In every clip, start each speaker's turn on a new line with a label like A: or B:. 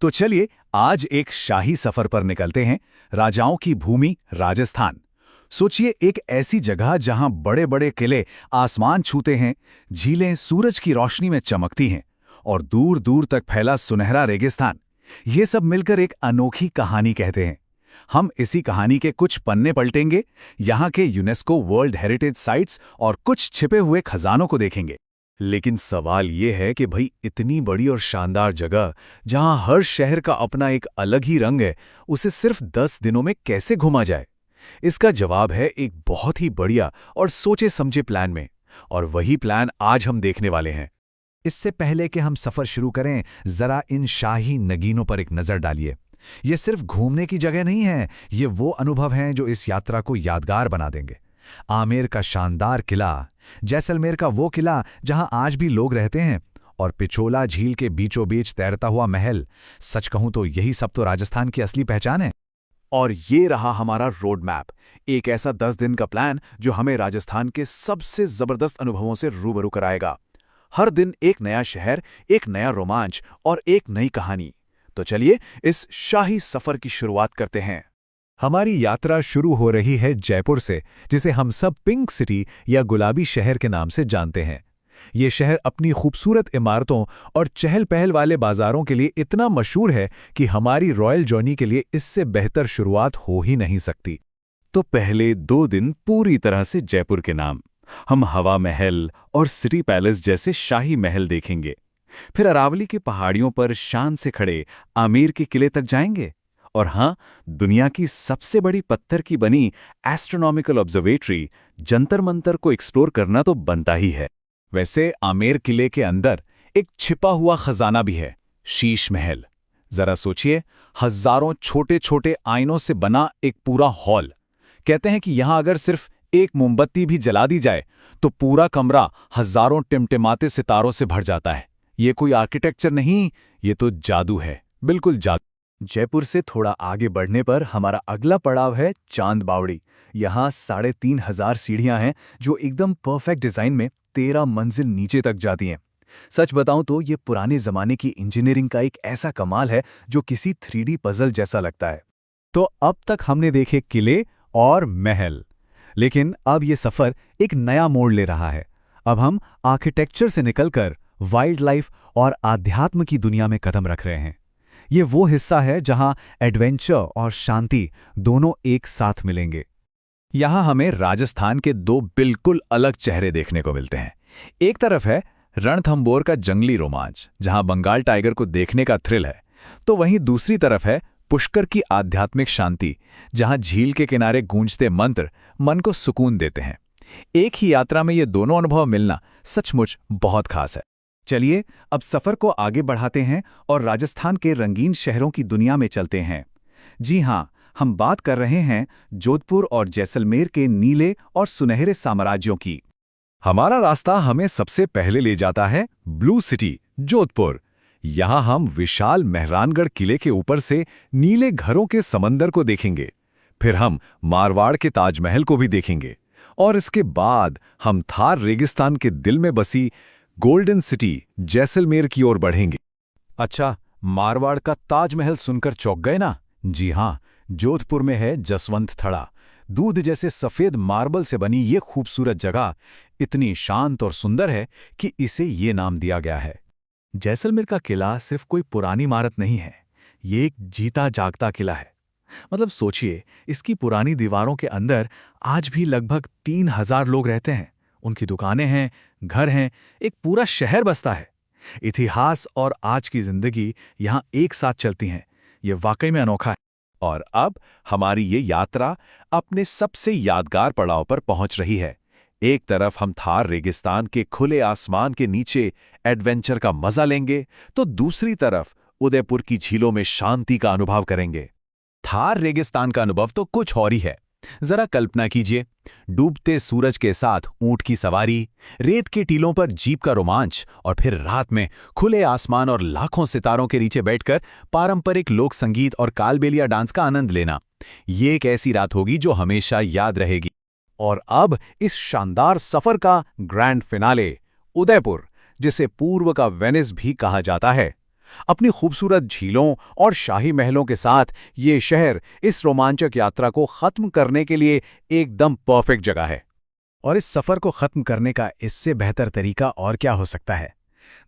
A: तो चलिए आज एक शाही सफर पर निकलते हैं, राजाओं की भूमि राजस्थान। सोचिए एक ऐसी जगह जहां बड़े बड़े किले आसमान छूते हैं, झीलें सूरज की रोशनी में चमकती हैं और दूर दूर तक फैला सुनहरा रेगिस्तान। ये सब मिलकर एक अनोखी कहानी कहते हैं। हम इसी कहानी के कुछ पन्ने पलटेंगे, यहाँ के यूनेस्को वर्ल्ड हेरिटेज साइट्स और कुछ छिपे हुए खजानों को देखेंगे। लेकिन सवाल ये है कि भाई इतनी बड़ी और शानदार जगह, जहां हर शहर का अपना एक अलग ही रंग है, उसे सिर्फ 10 दिनों में कैसे घुमा जाए? इसका जवाब है एक बहुत ही बढ़िया और सोचे समझे प्लान में, और वही प्लान आज हम देखने वाले हैं।
B: इससे पहले कि हम सफर शुरू करें, जरा इन शाही नगीनों पर एक नजर डालिए। ये सिर्फ घूमने की जगह नहीं है, ये वो अनुभव हैं जो इस यात्रा को यादगार बना देंगे। आमेर का शानदार किला, जैसलमेर का वो किला जहां आज भी लोग रहते हैं, और पिछोला झील के बीचों बीच तैरता हुआ महल। सच कहूं तो यही सब तो राजस्थान की असली पहचान है।
A: और ये रहा हमारा रोड मैप, एक ऐसा 10 दिन का प्लान जो हमें राजस्थान के सबसे जबरदस्त अनुभवों से रूबरू कराएगा। हर दिन एक नया शहर, एक नया रोमांच और एक नई कहानी। तो चलिए इस शाही सफर की शुरुआत करते हैं।
B: हमारी यात्रा शुरू हो रही है जयपुर से, जिसे हम सब पिंक सिटी या गुलाबी शहर के नाम से जानते हैं। ये शहर अपनी खूबसूरत इमारतों और चहल पहल वाले बाजारों के लिए इतना मशहूर है कि हमारी रॉयल जर्नी के लिए इससे बेहतर शुरुआत हो ही नहीं सकती।
A: तो पहले 2 दिन पूरी तरह से जयपुर के नाम। हम हवा महल और सिटी पैलेस जैसे शाही महल देखेंगे। फिर अरावली की पहाड़ियों पर शान से खड़े आमेर के किले तक जाएंगे। और हाँ, दुनिया की सबसे बड़ी पत्थर की बनी एस्ट्रोनॉमिकल ऑब्जर्वेटरी जंतर मंतर को एक्सप्लोर करना तो बनता ही है। वैसे आमेर किले के अंदर एक छिपा हुआ खजाना भी है, शीश महल। जरा सोचिए, हजारों छोटे छोटे आईनों से बना एक पूरा हॉल। कहते हैं कि यहां अगर सिर्फ एक मोमबत्ती भी जला दी जाए तो पूरा कमरा हजारों टिमटिमाते सितारों से भर जाता है। ये कोई आर्किटेक्चर नहीं, ये तो जादू है, बिल्कुल जादू। जयपुर से थोड़ा आगे बढ़ने पर हमारा अगला पड़ाव है चांद बावड़ी। यहाँ 3500 सीढ़ियां हैं जो एकदम परफेक्ट डिजाइन में 13 मंजिल नीचे तक जाती हैं। सच बताऊं तो ये पुराने जमाने की इंजीनियरिंग का एक ऐसा कमाल है जो किसी 3D पजल जैसा लगता है।
B: तो अब तक हमने देखे किले और महल, लेकिन अब ये सफर एक नया मोड़ ले रहा है। अब हम आर्किटेक्चर से निकलकर वाइल्ड लाइफ और आध्यात्म की दुनिया में कदम रख रहे हैं। ये वो हिस्सा है जहां एडवेंचर और शांति दोनों एक साथ मिलेंगे।
A: यहां हमें राजस्थान के 2 बिल्कुल अलग चेहरे देखने को मिलते हैं। एक तरफ है रणथंभौर का जंगली रोमांच, जहां बंगाल टाइगर को देखने का थ्रिल है, तो वहीं दूसरी तरफ है पुष्कर की आध्यात्मिक शांति, जहां झील के किनारे गूंजते मंत्र मन को सुकून देते हैं। एक ही यात्रा में ये दोनों अनुभव मिलना सचमुच बहुत खास है। चलिए अब सफर को आगे बढ़ाते हैं और राजस्थान के रंगीन शहरों की दुनिया में चलते हैं। जी हाँ, हम बात कर रहे हैं जोधपुर और जैसलमेर के नीले और सुनहरे साम्राज्यों की। हमारा रास्ता हमें सबसे पहले ले जाता है ब्लू सिटी जोधपुर। यहाँ हम विशाल मेहरानगढ़ किले के ऊपर से नीले घरों के समंदर को देखेंगे। फिर हम मारवाड़ के ताजमहल को भी देखेंगे, और इसके बाद हम थार रेगिस्तान के दिल में बसी गोल्डन सिटी जैसलमेर की ओर बढ़ेंगे।
B: अच्छा, मारवाड़ का ताजमहल सुनकर चौंक गए ना? जी हाँ, जोधपुर में है जसवंत थड़ा। दूध जैसे सफेद मार्बल से बनी ये खूबसूरत जगह इतनी शांत और सुंदर है कि इसे ये नाम दिया गया है। जैसलमेर का किला सिर्फ कोई पुरानी इमारत नहीं है, ये एक जीता जागता किला है। मतलब सोचिए, इसकी पुरानी दीवारों के अंदर आज भी लगभग 3000 लोग रहते हैं। उनकी दुकानें हैं, घर हैं, एक पूरा शहर बसता है। इतिहास और आज की जिंदगी यहाँ एक साथ चलती हैं। ये वाकई में अनोखा है।
A: और अब हमारी ये यात्रा अपने सबसे यादगार पड़ाव पर पहुंच रही है। एक तरफ हम थार रेगिस्तान के खुले आसमान के नीचे एडवेंचर का मजा लेंगे, तो दूसरी तरफ उदयपुर की झीलों में शांति का अनुभव करेंगे। थार रेगिस्तान का अनुभव तो कुछ और ही है। जरा कल्पना कीजिए, डूबते सूरज के साथ ऊंट की सवारी, रेत के टीलों पर जीप का रोमांच, और फिर रात में खुले आसमान और लाखों सितारों के नीचे बैठकर पारंपरिक लोक संगीत और कालबेलिया डांस का आनंद लेना। ये एक ऐसी रात होगी जो हमेशा याद रहेगी। और अब इस शानदार सफर का ग्रैंड फिनाले, उदयपुर, जिसे पूर्व का वेनिस भी कहा जाता है।
B: अपनी खूबसूरत झीलों और शाही महलों के साथ ये शहर इस रोमांचक यात्रा को खत्म करने के लिए एकदम परफेक्ट जगह है। और इस सफर को खत्म करने का इससे बेहतर तरीका और क्या हो सकता है।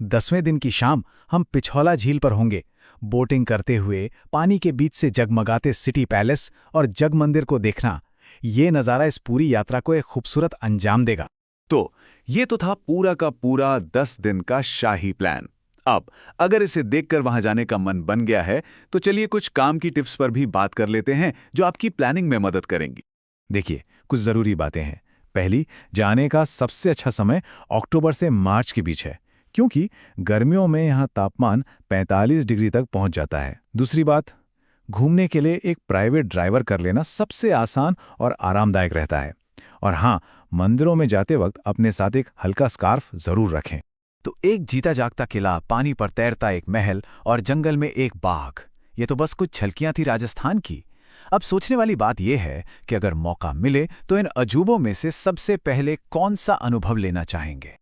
B: 10वें दिन की शाम हम पिछौला झील पर होंगे, बोटिंग करते हुए पानी के बीच से जगमगाते सिटी पैलेस और जग मंदिर को देखना। ये नज़ारा इस पूरी यात्रा को एक खूबसूरत अंजाम देगा।
A: तो ये तो था पूरा का पूरा 10 दिन का शाही प्लान। अब अगर इसे देखकर वहां जाने का मन बन गया है तो चलिए कुछ काम की टिप्स पर भी बात कर लेते हैं जो आपकी प्लानिंग में मदद करेंगी।
B: देखिए, कुछ ज़रूरी बातें हैं। पहली, जाने का सबसे अच्छा समय अक्टूबर से मार्च के बीच है, क्योंकि गर्मियों में यहाँ तापमान 45 डिग्री तक पहुँच जाता है। दूसरी बात, घूमने के लिए एक प्राइवेट ड्राइवर कर लेना सबसे आसान और आरामदायक रहता है। और हाँ, मंदिरों में जाते वक्त अपने साथ एक हल्का स्कार्फ ज़रूर रखें। तो एक जीता जागता किला, पानी पर तैरता एक महल और जंगल में एक बाघ, ये तो बस कुछ झलकियां थी राजस्थान की। अब सोचने वाली बात यह है कि अगर मौका मिले तो इन अजूबों में से सबसे पहले कौन सा अनुभव लेना चाहेंगे।